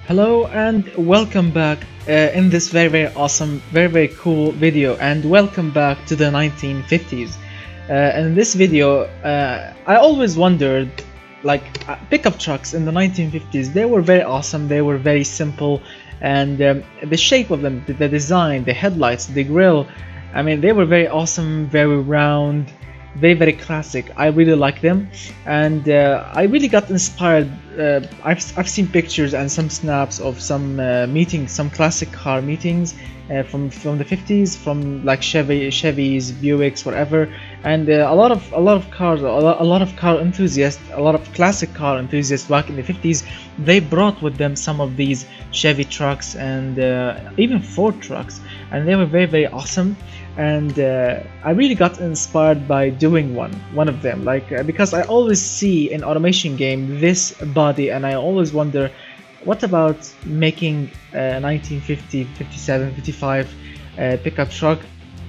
Hello and welcome back in this very awesome, very cool video, and welcome back to the 1950s. In this video, I always wondered, like, pickup trucks in the 1950s, they were very awesome, they were very simple, and the shape of them, the design, the headlights, the grille, I mean, they were very awesome, very round, very classic. I really like them, and I really got inspired. I've seen pictures and some snaps of some meetings, some classic car meetings from the 50s, from like Chevys, Buicks, whatever, and a lot of cars, a lot of car enthusiasts, a lot of classic car enthusiasts back in the 50s. They brought with them some of these Chevy trucks and even Ford trucks, and they were very awesome. And I really got inspired by doing one of them, like because I always see in automation game this body, and I always wonder, what about making a 1950, 57, 55 pickup truck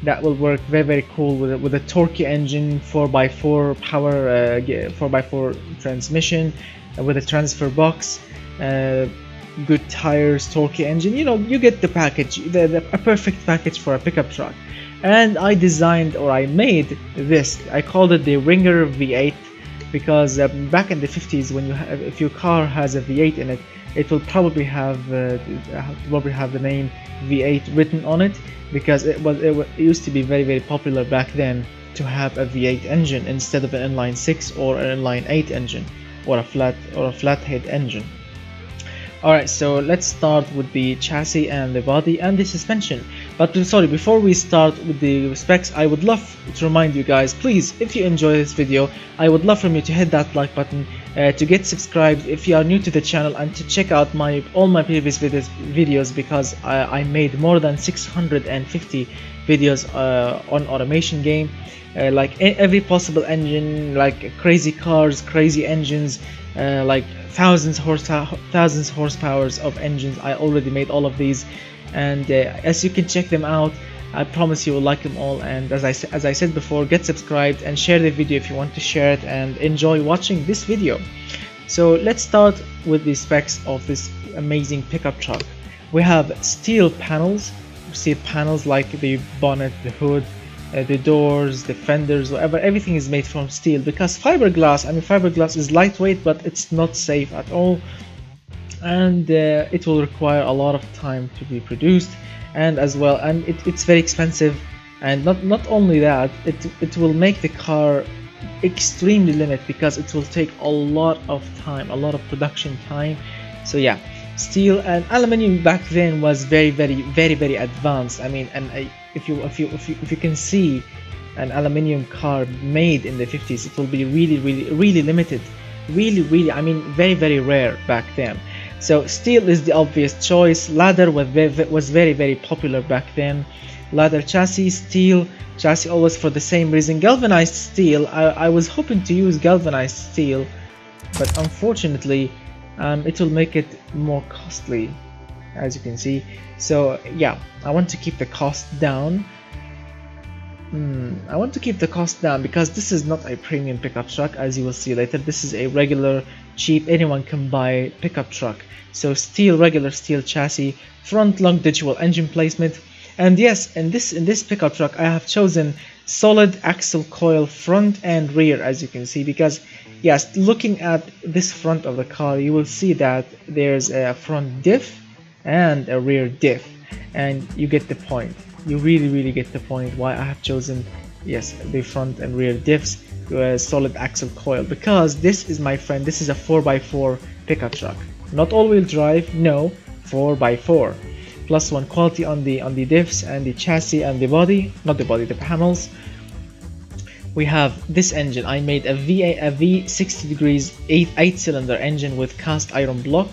that will work very cool with a torquey engine, 4x4 power, 4x4 transmission, with a transfer box, good tires, torquey engine. You know, you get the package, a perfect package for a pickup truck. And I designed, or I made this. I called it the Ringer V8 because back in the 50s, when if your car has a V8 in it, it will probably have the name V8 written on it, because it used to be very popular back then to have a V8 engine instead of an inline 6 or an inline 8 engine, or a flathead engine. Alright, so let's start with the chassis and the body and the suspension. But sorry, before we start with the specs, I would love to remind you guys, please, if you enjoy this video, I would love from you to hit that like button, to get subscribed if you are new to the channel, and to check out all my previous videos, because I made more than 650 videos on automation game, like every possible engine, like crazy cars, crazy engines, like thousands horsepowers of engines. I already made all of these, and as you can check them out, I promise you will like them all. And as I said before, get subscribed and share the video if you want to share it, and enjoy watching this video. So let's start with the specs of this amazing pickup truck. We have steel panels like the bonnet, the hood, the doors, the fenders, whatever. Everything is made from steel, because fiberglass, I mean, fiberglass is lightweight, but it's not safe at all, and it will require a lot of time to be produced, and as well, and it's very expensive. And not only that, it will make the car extremely limited, because it will take a lot of time, a lot of production time. So yeah, steel and aluminum back then was very advanced. I mean, and if you can see an aluminum car made in the 50s, it will be really limited, I mean, very rare back then. So steel is the obvious choice. Ladder was very popular back then. Ladder chassis, steel chassis, always for the same reason. Galvanized steel, I was hoping to use galvanized steel, but unfortunately it will make it more costly, as you can see. So yeah, I want to keep the cost down. Because this is not a premium pickup truck, as you will see later. This is a regular, cheap, anyone can buy pickup truck. So regular steel chassis, front long digital engine placement, and yes, in this pickup truck I have chosen solid axle coil front and rear, as you can see, because yes, looking at this front of the car, you will see that there's a front diff and a rear diff, and you get the point. You really get the point why I have chosen, yes, the front and rear diffs, solid axle coil, because this is, my friend, this is a 4x4 pickup truck, not all-wheel drive, no, 4x4, plus one quality on the diffs and the chassis and the body, not the body, the panels. We have this engine. I made a V60 degrees 8-cylinder engine with cast iron block,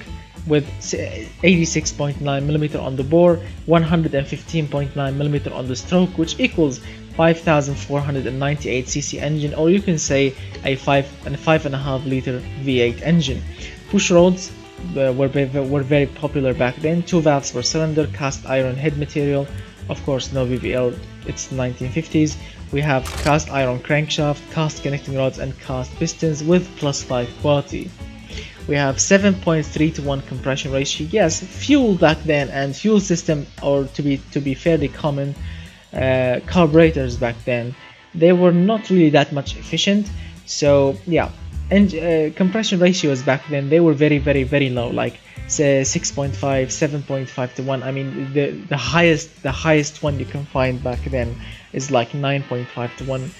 with 86.9mm on the bore, 115.9mm on the stroke, which equals 5,498 cc engine, or you can say a 5.5 liter V8 engine. Push rods were very popular back then. 2 valves per cylinder, cast iron head material, of course no VVL, it's 1950s. We have cast iron crankshaft, cast connecting rods, and cast pistons with +5 quality. We have 7.3 to 1 compression ratio. Yes, fuel back then and fuel system, or to be fairly common, carburetors back then, they were not really that much efficient. So yeah, and compression ratios back then, they were very low, like say 6.5, 7.5 to 1. I mean, the highest one you can find back then is like 9.5 to 1.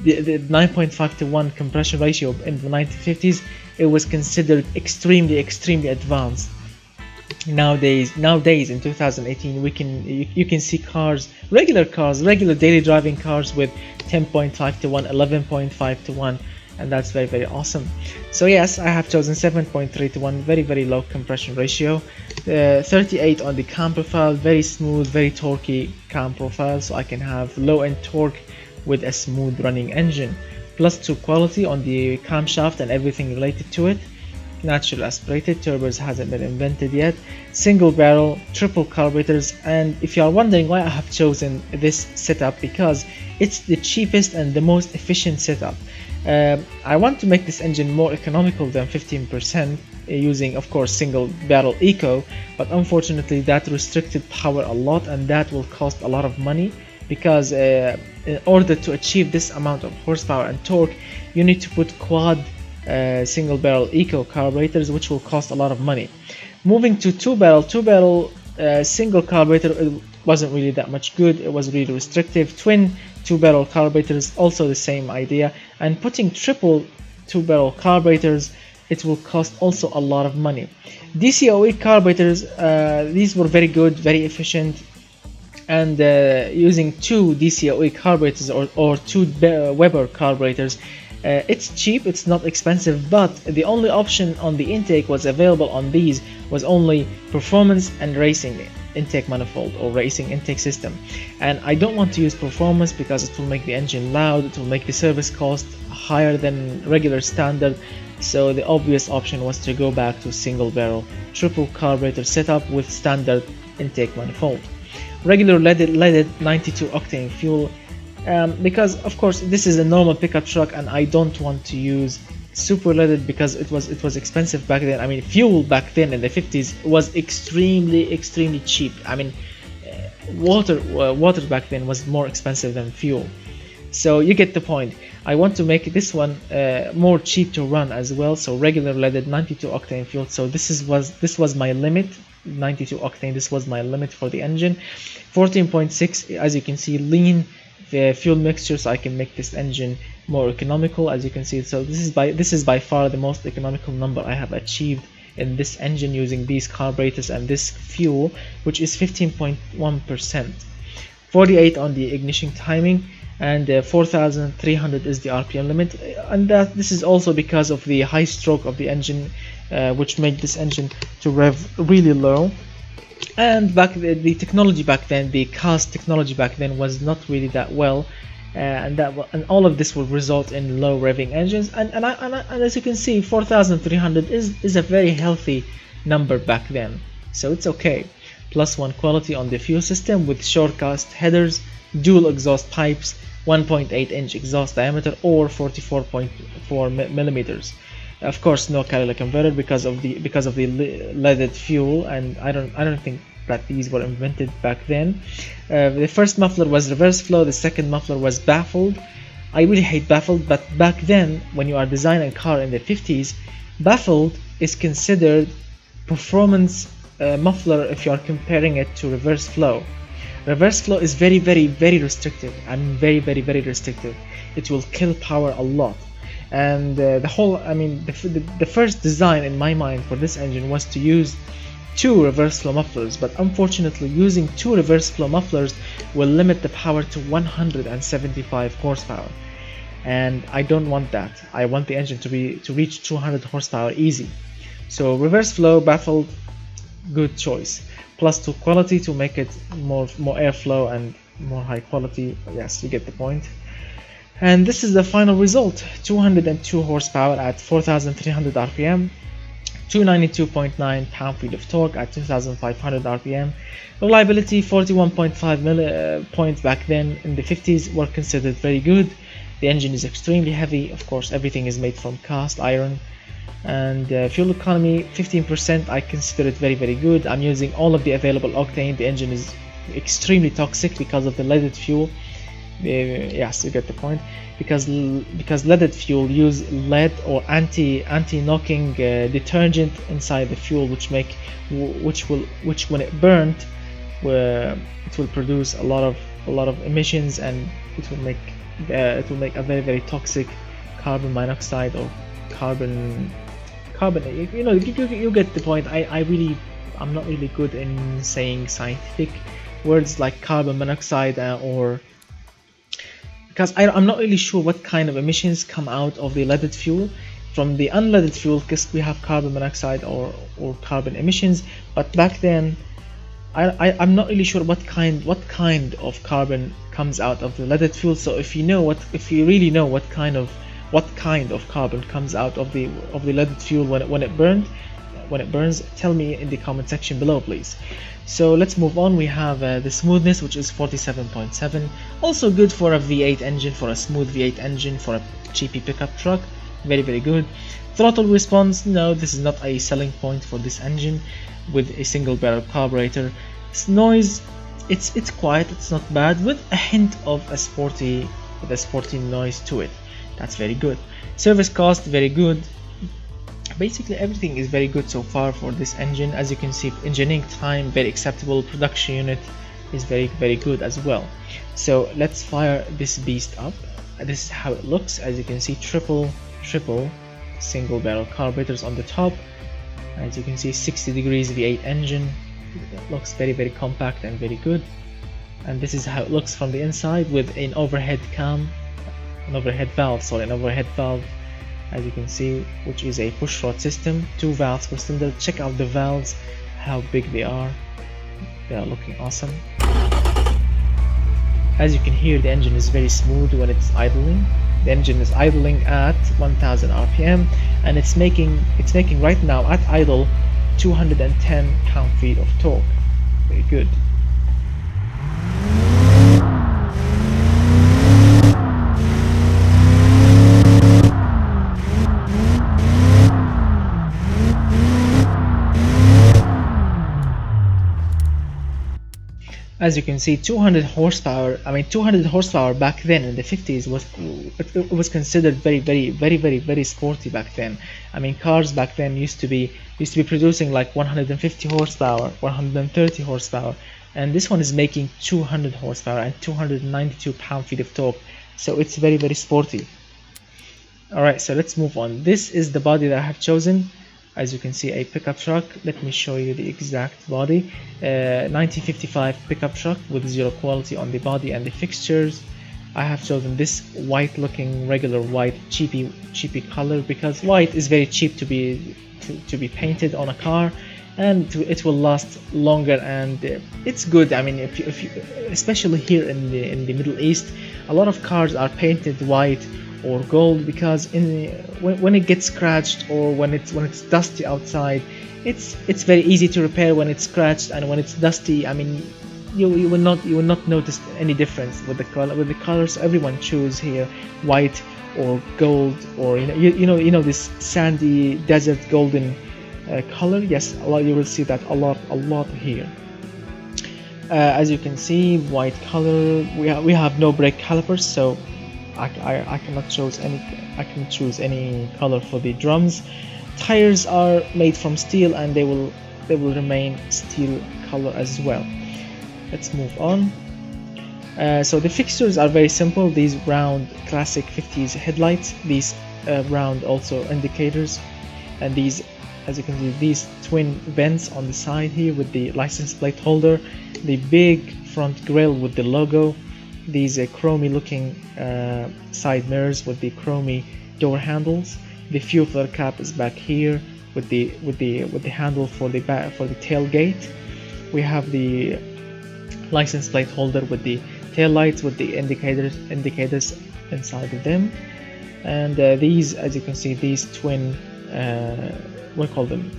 The 9.5 to 1 compression ratio in the 1950s, it was considered extremely advanced. Nowadays in 2018, you can see cars, regular daily driving cars with 10.5 to 1, 11.5 to 1, and that's very awesome. So yes, I have chosen 7.3 to 1, very low compression ratio. 38 on the cam profile, very smooth, very torquey cam profile, so I can have low end torque with a smooth running engine. +2 quality on the camshaft and everything related to it. Natural aspirated, turbos hasn't been invented yet. Single barrel, triple carburetors, and if you are wondering why I have chosen this setup, because it's the cheapest and the most efficient setup. I want to make this engine more economical than 15%, using of course single barrel eco, but unfortunately that restricted power a lot, and that will cost a lot of money, because in order to achieve this amount of horsepower and torque, you need to put quad single barrel eco carburetors, which will cost a lot of money. Moving to two barrel single carburetor, it wasn't really that much good, it was really restrictive. Twin 2-barrel carburetors, also the same idea, and putting triple 2-barrel carburetors, it will cost also a lot of money. DCOE carburetors, these were very good, very efficient, and using 2 DCOE carburetors or 2 Weber carburetors, it's cheap, it's not expensive, but the only option on the intake was available on these was only performance and racing intake manifold or racing intake system, and I don't want to use performance because it will make the engine loud, it will make the service cost higher than regular standard. So the obvious option was to go back to single barrel triple carburetor setup with standard intake manifold. Regular leaded 92 octane fuel, because of course this is a normal pickup truck and I don't want to use super leaded because it was expensive back then. I mean, fuel back then in the 50s was extremely cheap. I mean, water back then was more expensive than fuel. So you get the point. I want to make this one more cheap to run as well. So regular leaded 92 octane fuel. So this was my limit, 92 octane. This was my limit for the engine. 14.6, as you can see, lean fuel mixture, so I can make this engine more economical, as you can see. So this is by far the most economical number I have achieved in this engine using these carburetors and this fuel, which is 15.1%. 48 on the ignition timing, and 4,300 is the RPM limit, and this is also because of the high stroke of the engine, which made this engine to rev really low. And the technology back then, the cast technology back then, was not really that well, and all of this will result in low revving engines. And as you can see, 4,300 is a very healthy number back then, so it's okay. +1 quality on the fuel system with short cast headers, dual exhaust pipes, 1.8-inch exhaust diameter or 44.4 millimeters. Of course, no catalytic converter because of the leaded fuel, and I don't think that these were invented back then. The first muffler was reverse flow, the second muffler was baffled. I really hate baffled, but back then, when you are designing a car in the 50s, baffled is considered performance muffler if you are comparing it to reverse flow. Reverse flow is very restrictive. I mean, very restrictive. It will kill power a lot. And the first design in my mind for this engine was to use 2 reverse flow mufflers, but unfortunately using 2 reverse flow mufflers will limit the power to 175 horsepower, and I don't want that. I want the engine to reach 200 horsepower easy. So reverse flow, baffled, good choice. +2 quality to make it more airflow and more high quality. Yes, you get the point. And this is the final result: 202 horsepower at 4,300 RPM, 292.9 pound-feet of torque at 2,500 RPM. Reliability 41.5 points back then in the 50s were considered very good. The engine is extremely heavy. Of course, everything is made from cast iron. And fuel economy 15%, I consider it very good. I'm using all of the available octane. The engine is extremely toxic because of the leaded fuel. Yes, you get the point. Because leaded fuel use lead or anti-knocking detergent inside the fuel, which when it burnt, it will produce a lot of emissions, and it will make a very toxic carbon monoxide or carbon. You get the point. I'm not really good in saying scientific words like carbon monoxide or because I'm not really sure what kind of emissions come out of the leaded fuel. From the unleaded fuel, because we have carbon monoxide or carbon emissions, but back then I'm not really sure what kind of carbon comes out of the leaded fuel. So if you really know what kind of carbon comes out of the leaded fuel when it burns, tell me in the comment section below, please. So let's move on. We have the smoothness, which is 47.7, also good for a V8 engine, for a smooth V8 engine, for a cheapy pickup truck. Very good. Throttle response, no, this is not a selling point for this engine with a single barrel carburetor. Noise, it's quiet, it's not bad, with a hint of a sporty noise to it. That's very good. Service cost, very good. Basically everything is very good so far for this engine. As you can see, engineering time very acceptable. Production unit is very good as well. So let's fire this beast up. This is how it looks. As you can see, triple single barrel carburetors on the top. As you can see, 60 degrees V8 engine. It looks very compact and very good. And this is how it looks from the inside, with an overhead valve, as you can see, which is a push rod system, 2 valves per cylinder. Check out the valves, how big they are looking awesome. As you can hear, the engine is very smooth when it's idling. The engine is idling at 1000 rpm, and it's making right now at idle 210 pound-feet of torque. Very good. As you can see, 200 horsepower. I mean, 200 horsepower back then in the 50s was considered very sporty back then. I mean, cars back then used to be producing like 150 horsepower, 130 horsepower, and this one is making 200 horsepower and 292 pound-feet of torque. So it's very sporty. All right, so let's move on. This is the body that I have chosen. As you can see, a pickup truck. Let me show you the exact body. 1955 pickup truck with zero quality on the body and the fixtures. I have chosen this white looking, regular white, cheapy color, because white is very cheap to be painted on a car, and it will last longer, and it's good. I mean, if you especially here in the Middle East, a lot of cars are painted white or gold, because when it gets scratched or when it's dusty outside, it's very easy to repair when it's scratched, and when it's dusty, I mean, you will not notice any difference with the colors. Everyone choose here white or gold, or you know this sandy desert golden color. Yes, you will see that a lot here. As you can see, white color. We have no brake calipers, so I cannot choose any color for the drums. Tires are made from steel, and they will remain steel color as well. Let's move on. So the fixtures are very simple. These round classic 50s headlights, these round also indicators, and these, as you can see, these twin vents on the side here with the license plate holder, the big front grille with the logo, these chromy looking side mirrors with the chromy door handles. The fuel filter cap is back here with the handle for the tailgate. We have the license plate holder with the tail lights with the indicators inside of them, and these, as you can see, these twin we call them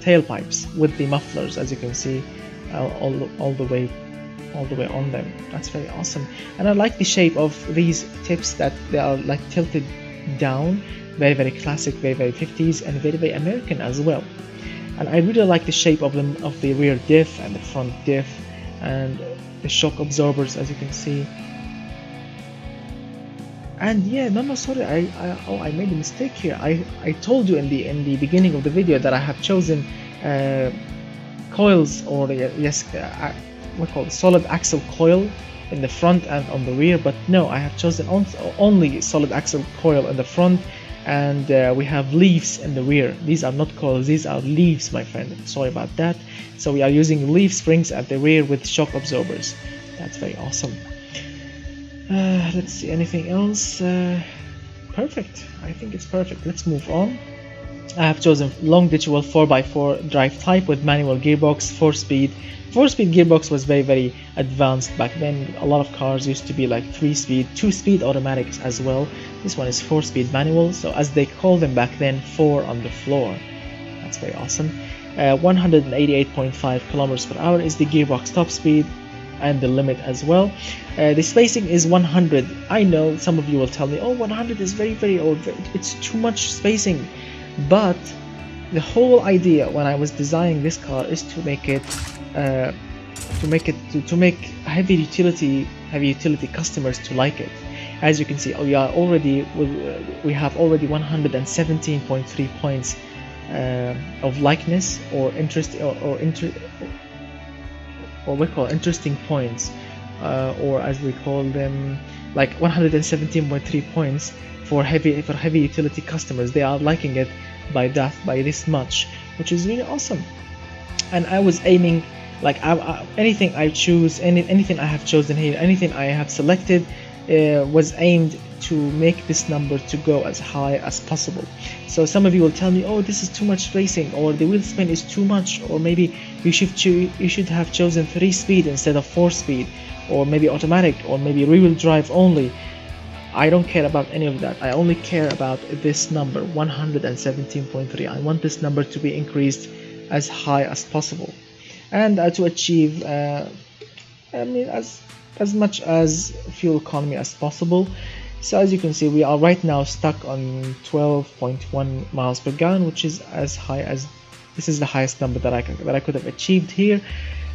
tailpipes with the mufflers, as you can see, all the way on them. That's very awesome, and I like the shape of these tips, that they are like tilted down, very classic, very 50s, and very American as well. And I really like the shape of the rear diff and the front diff and the shock absorbers, as you can see. And yeah, no, sorry, I made a mistake here. I told you in the beginning of the video that I have chosen coils, or yes, what called solid axle coil in the front and on the rear, but no, I have chosen only solid axle coil in the front, and we have leaves in the rear. These are not coils, these are leaves, my friend. Sorry about that. So we are using leaf springs at the rear with shock absorbers. That's very awesome. Let's see, anything else? Perfect. I think it's perfect. Let's move on. I have chosen long ditchable 4x4 drive type with manual gearbox, 4-speed. 4-speed gearbox was very advanced back then. A lot of cars used to be like 3-speed, 2-speed automatics as well. This one is 4-speed manual, so as they called them back then, 4 on the floor. That's very awesome. 188.5 kilometers per hour is the gearbox top speed and the limit as well. The spacing is 100. I know some of you will tell me, oh, 100 is it's too much spacing, but the whole idea when I was designing this car is to make heavy utility customers to like it. As you can see, we have already 117.3 points of likeness or interest or we call interesting points, or as we call them, like 117.3 points for heavy utility customers. They are liking it by this much, which is really awesome. And I was aiming, like anything I choose, anything I have chosen here, anything I have selected was aimed to make this number to go as high as possible. So some of you will tell me, oh, this is too much racing, or the wheel spin is too much, or maybe you should have chosen 3-speed instead of 4-speed, or maybe automatic, or maybe rear-wheel drive only. I don't care about any of that. I only care about this number, 117.3. I want this number to be increased as high as possible, and to achieve as much as fuel economy as possible. So as you can see, we are right now stuck on 12.1 miles per gallon, which is as high as, this is the highest number that I could have achieved here.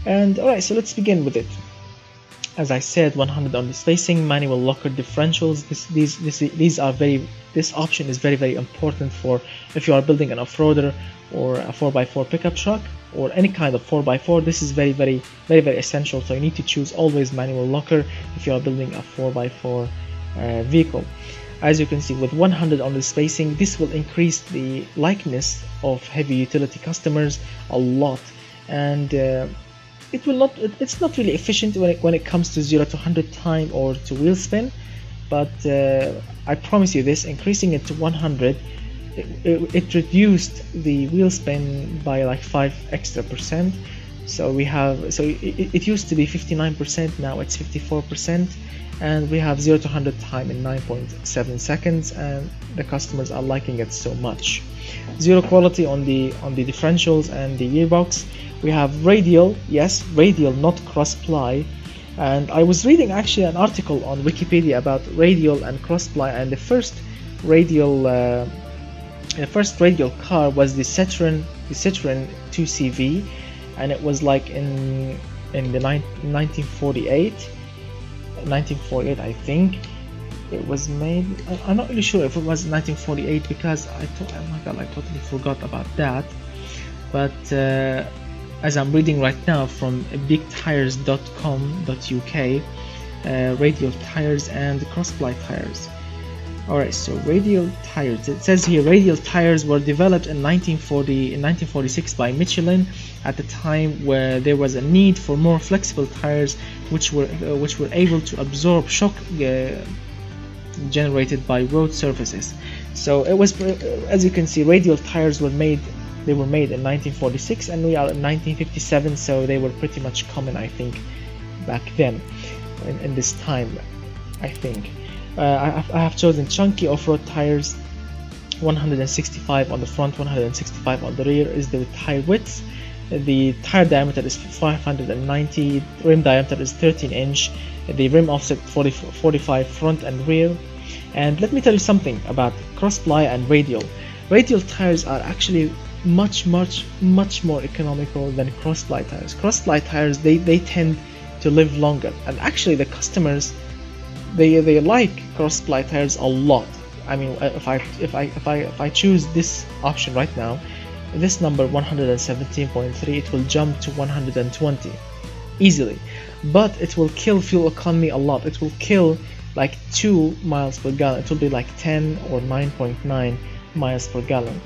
And alright, so let's begin with it. As I said, 100 on the spacing, manual locker differentials. This option is very important for if you are building an off-roader or a 4x4 pickup truck or any kind of 4x4. This is very essential. So you need to choose always manual locker if you are building a 4x4 vehicle. As you can see, with 100 on the spacing, this will increase the likeness of heavy utility customers a lot, and it's not really efficient when it comes to 0 to 100 time or to wheel spin, but I promise you this, increasing it to 100, it reduced the wheel spin by like 5 extra percent. So it used to be 59%, now it's 54%, and we have 0 to 100 time in 9.7 seconds, and the customers are liking it so much. Zero quality on the differentials and the gearbox. We have radial, yes, radial, not cross-ply. And I was reading actually an article on Wikipedia about radial and cross-ply, and the first radial car was the Citroen 2CV, and it was like in the 1948, I think it was made. I'm not really sure if it was 1948, because I thought, oh my god, I totally forgot about that. But as I'm reading right now from bigtires.com.uk, radial tires and cross-ply tires. Alright, so radial tires. It says here radial tires were developed in 1946 by Michelin at the time where there was a need for more flexible tires which were able to absorb shock generated by road surfaces. So it was, as you can see, radial tires were made. They were made in 1946, and we are in 1957, so they were pretty much common, I think, back then, in this time, I think. I have chosen chunky off-road tires. 165 on the front, 165 on the rear is the tire width. The tire diameter is 590, rim diameter is 13 inch, the rim offset 45 front and rear. And let me tell you something about cross-ply and radial. Radial tires are actually much more economical than cross-ply tires. Cross-ply tires, they tend to live longer, and actually the customers, they like cross-ply tires a lot. I mean, if I choose this option right now, this number 117.3, it will jump to 120 easily, but it will kill fuel economy a lot. It will kill like 2 miles per gallon. It will be like 10 or 9.9 miles per gallon,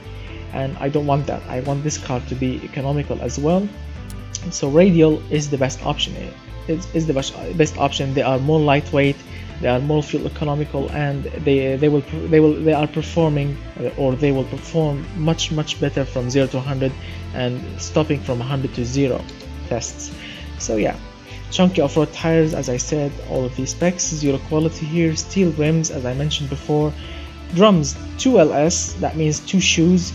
and I don't want that. I want this car to be economical as well. So radial is the best option. It's the best option. They are more lightweight, they are more fuel economical, and they are performing, or they will perform much better from 0 to 100 and stopping from 100 to 0 tests. So yeah, chunky off-road tires, as I said, all of these specs, zero quality here, steel rims as I mentioned before, drums 2 LS, that means 2 shoes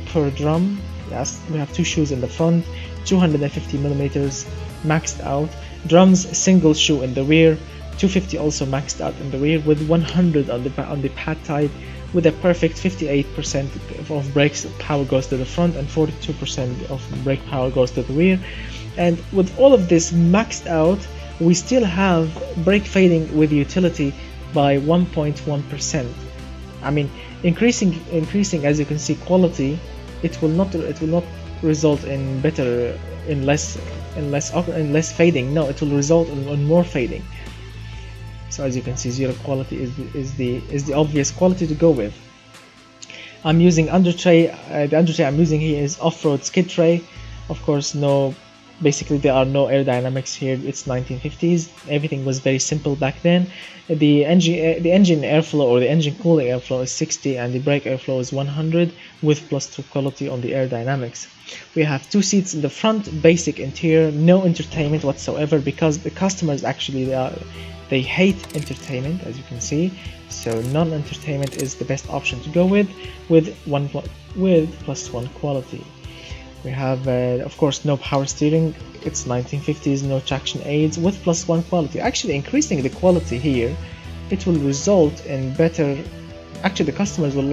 per drum. Yes, we have 2 shoes in the front, 250 millimeters maxed out. Drums single shoe in the rear, 250 also maxed out in the rear, with 100 on the pad type, with a perfect 58% of brakes power goes to the front and 42% of brake power goes to the rear. And with all of this maxed out, we still have brake fading with utility by 1.1%. I mean, increasing as you can see quality, it will not result in less fading. No, it will result in more fading. So as you can see, zero quality is the obvious quality to go with. I'm using under tray. The under tray I'm using here is off-road skid tray. Of course, basically there are no aerodynamics here. It's 1950s. Everything was very simple back then. The engine airflow, or the engine cooling airflow, is 60, and the brake airflow is 100, with +2 quality on the aerodynamics. We have 2 seats in the front, basic interior, no entertainment whatsoever, because the customers actually they hate entertainment, as you can see. So non-entertainment is the best option to go with +1 quality. We have of course no power steering. It's 1950s, no traction aids, with +1 quality. Actually, increasing the quality here, it will result in better. Actually, the customers will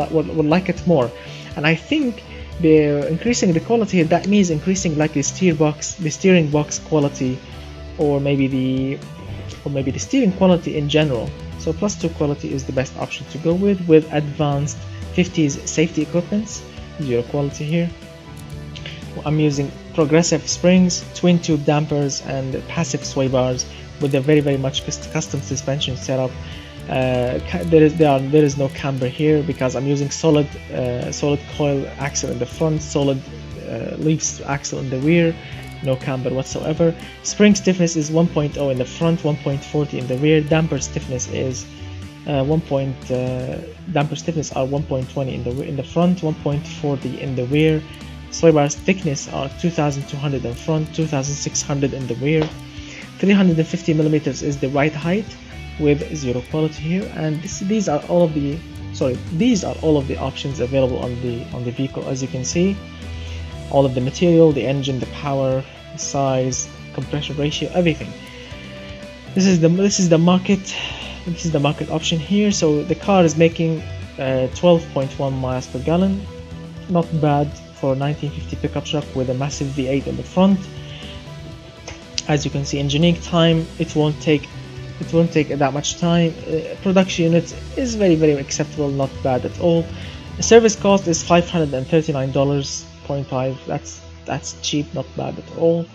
like it more, and I think increasing the quality, that means increasing like the steering box quality, or maybe the steering quality in general. So +2 quality is the best option to go with advanced 50s safety equipments. Zero quality here. I'm using progressive springs, twin tube dampers, and passive sway bars with a very much custom suspension setup. There is no camber here because I'm using solid coil axle in the front, solid leaf axle in the rear, no camber whatsoever. Spring stiffness is 1.0 in the front, 1.40 in the rear. Damper stiffness is damper stiffness are 1.20 in the front, 1.40 in the rear. Sway bars thickness are 2200 in front, 2600 in the rear. 350 millimeters is the ride height, with zero quality here. And these are all of the options available on the vehicle. As you can see, all of the material, the engine, the power, the size, compression ratio, everything. This is the market option here. So the car is making 12.1 miles per gallon. Not bad for a 1950 pickup truck with a massive V8 in the front. As you can see, engineering time, it won't take that much time. Production units is very acceptable, not bad at all. The service cost is $539.5. That's cheap, not bad at all.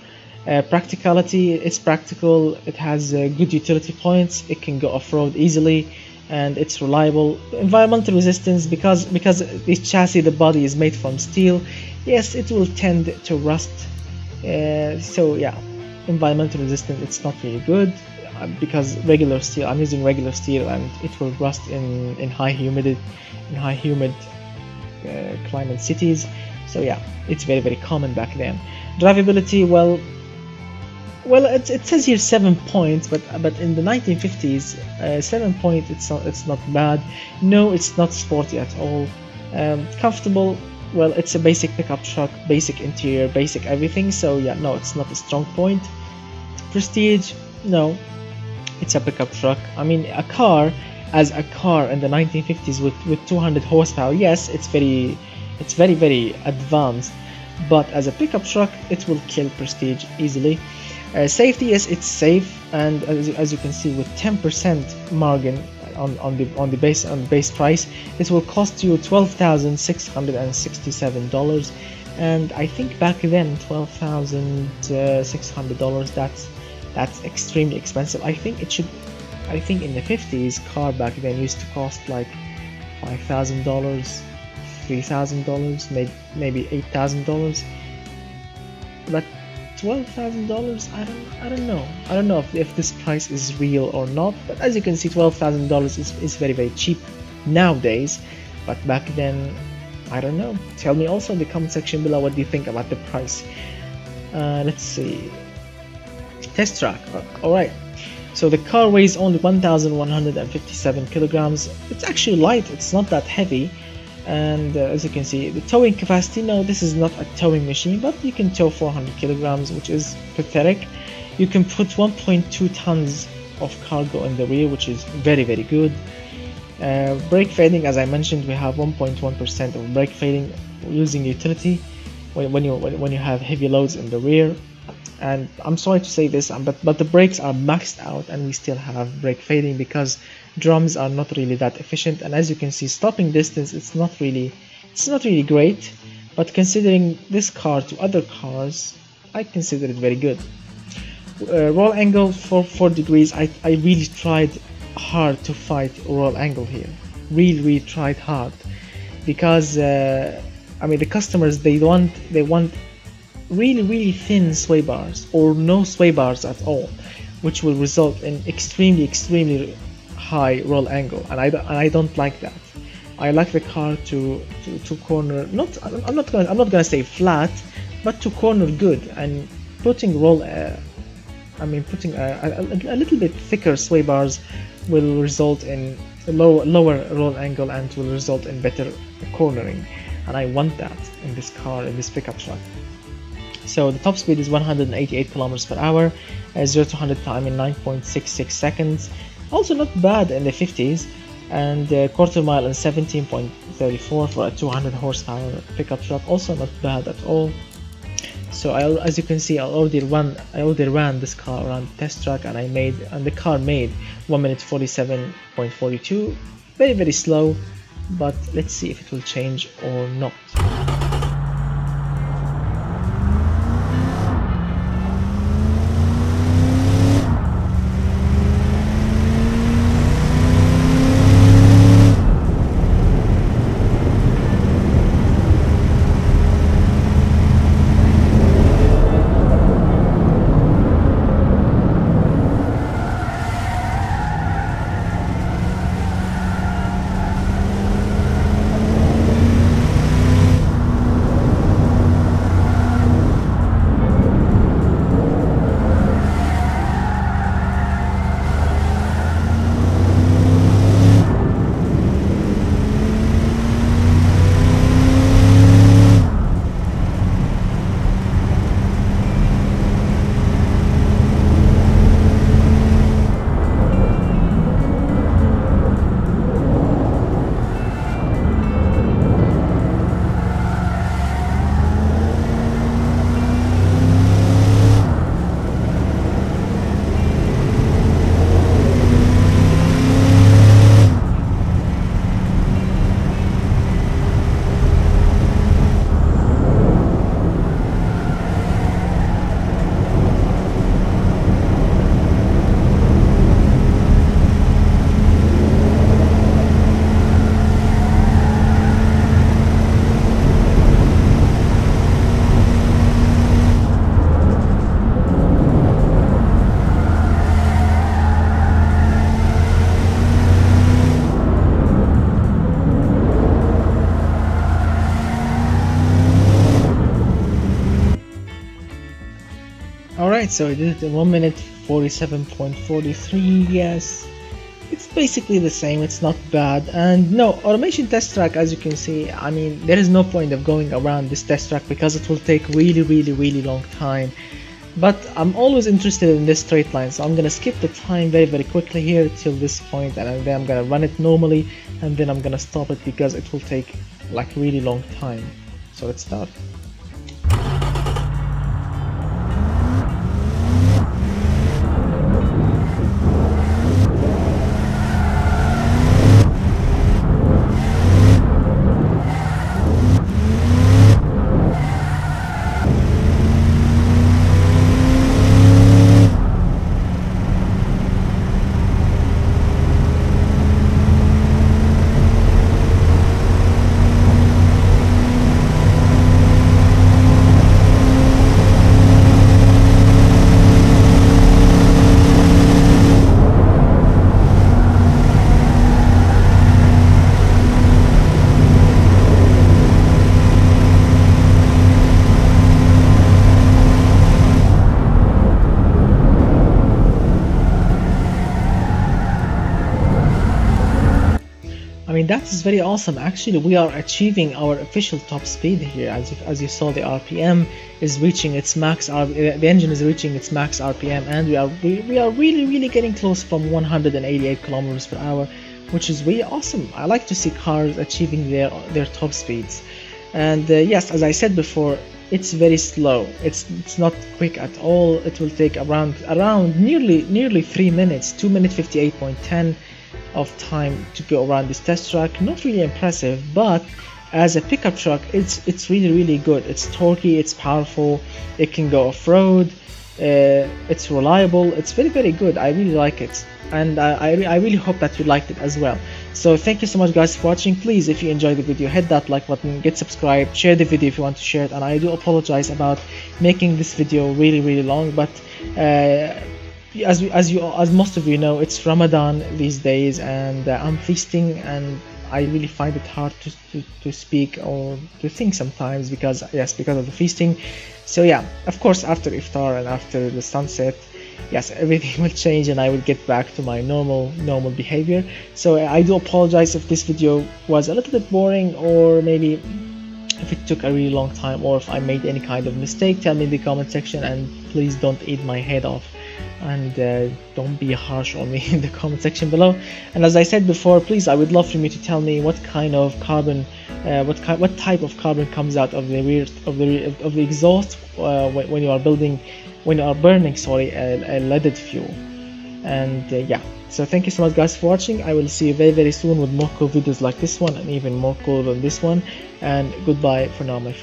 Practicality, it's practical. It has good utility points. It can go off-road easily, and it's reliable. Environmental resistance, because this chassis, the body is made from steel, yes, it will tend to rust. So yeah, environmental resistance, it's not really good, because regular steel, I'm using regular steel, and it will rust in high humid climate cities. So yeah, it's very common back then. Drivability, well, it says here 7 points, but in the 1950s, 7 points, it's not bad. No, it's not sporty at all. Comfortable, well, it's a basic pickup truck, basic interior, basic everything. So yeah, no, it's not a strong point. Prestige, no, it's a pickup truck. I mean, a car as a car in the 1950s with 200 horsepower, yes, it's very advanced, but as a pickup truck it will kill Prestige easily. Safety, yes, it's safe, and as you can see, with 10% margin on the base price, it will cost you $12,667, and I think back then $12,600, that's extremely expensive. I think in the 50s car back then used to cost like $5,000, $3,000, maybe $8,000, but $12,000, I don't know if this price is real or not. But as you can see, $12,000 is very cheap nowadays, but back then, I don't know. Tell me also in the comment section below what do you think about the price. Let's see, test track. Alright, so the car weighs only 1,157 kilograms. It's actually light, it's not that heavy. And as you can see, the towing capacity, no, this is not a towing machine, but you can tow 400 kilograms, which is pathetic. You can put 1.2 tons of cargo in the rear, which is very good. Brake fading, as I mentioned, we have 1.1% of brake fading using utility when you have heavy loads in the rear. And I'm sorry to say this, but the brakes are maxed out and we still have brake fading because drums are not really that efficient. And as you can see, stopping distance, it's not really great, but considering this car to other cars, I consider it very good. Roll angle for 4 degrees. I really tried hard to fight roll angle here, really tried hard, because I mean, the customers, they want really thin sway bars or no sway bars at all, which will result in extremely high roll angle, and I don't like that. I like the car to corner, I'm not gonna say flat, but to corner good, and putting putting a little bit thicker sway bars will result in lower roll angle and will result in better cornering, and I want that in this car, in this pickup truck. So the top speed is 188 kilometers per hour, 0 to 100 time in 9.66 seconds. Also not bad in the 50s, and quarter mile in 17.34 for a 200 horsepower pickup truck. Also not bad at all. So as you can see, I already ran this car around the test track, and the car made 1 minute 47.42. Very slow, but let's see if it will change or not. Alright, so I did it in 1 minute 47.43. Yes, it's basically the same, it's not bad. And no, automation test track, as you can see, I mean, there is no point of going around this test track because it will take really long time. but I'm always interested in this straight line, so I'm gonna skip the time very quickly here till this point, and then I'm gonna run it normally, and then I'm gonna stop it because it will take like really long time. So let's start. I mean, that is very awesome. Actually, we are achieving our official top speed here. As you saw, the RPM is reaching its max. The engine is reaching its max RPM, and we are really getting close from 188 kilometers per hour, which is really awesome. I like to see cars achieving their top speeds. And yes, as I said before, it's very slow. It's not quick at all. It will take around nearly 3 minutes, 2 minutes 58.10 of time to go around this test track. Not really impressive, but as a pickup truck, it's really good. It's torquey, it's powerful, it can go off-road, it's reliable, it's very good. I really like it, and I really hope that you liked it as well. So thank you so much guys for watching. Please, if you enjoyed the video, hit that like button, get subscribed, share the video if you want to share it, and I do apologize about making this video really long, but as most of you know, it's Ramadan these days, and I'm feasting, and I really find it hard to speak or to think sometimes because of the feasting. So yeah, of course, after iftar and after the sunset, yes, everything will change and I will get back to my normal behavior. So I do apologize if this video was a little bit boring, or maybe if it took a really long time, or if I made any kind of mistake. Tell me in the comment section, and please don't eat my head off, and don't be harsh on me in the comment section below. And as I said before, please, I would love for you to tell me what kind of carbon, what type of carbon comes out of the rear of the exhaust when you are burning a leaded fuel. And yeah, so thank you so much guys for watching. I will see you very soon with more cool videos like this one, and even more cool than this one. And goodbye for now, my friends.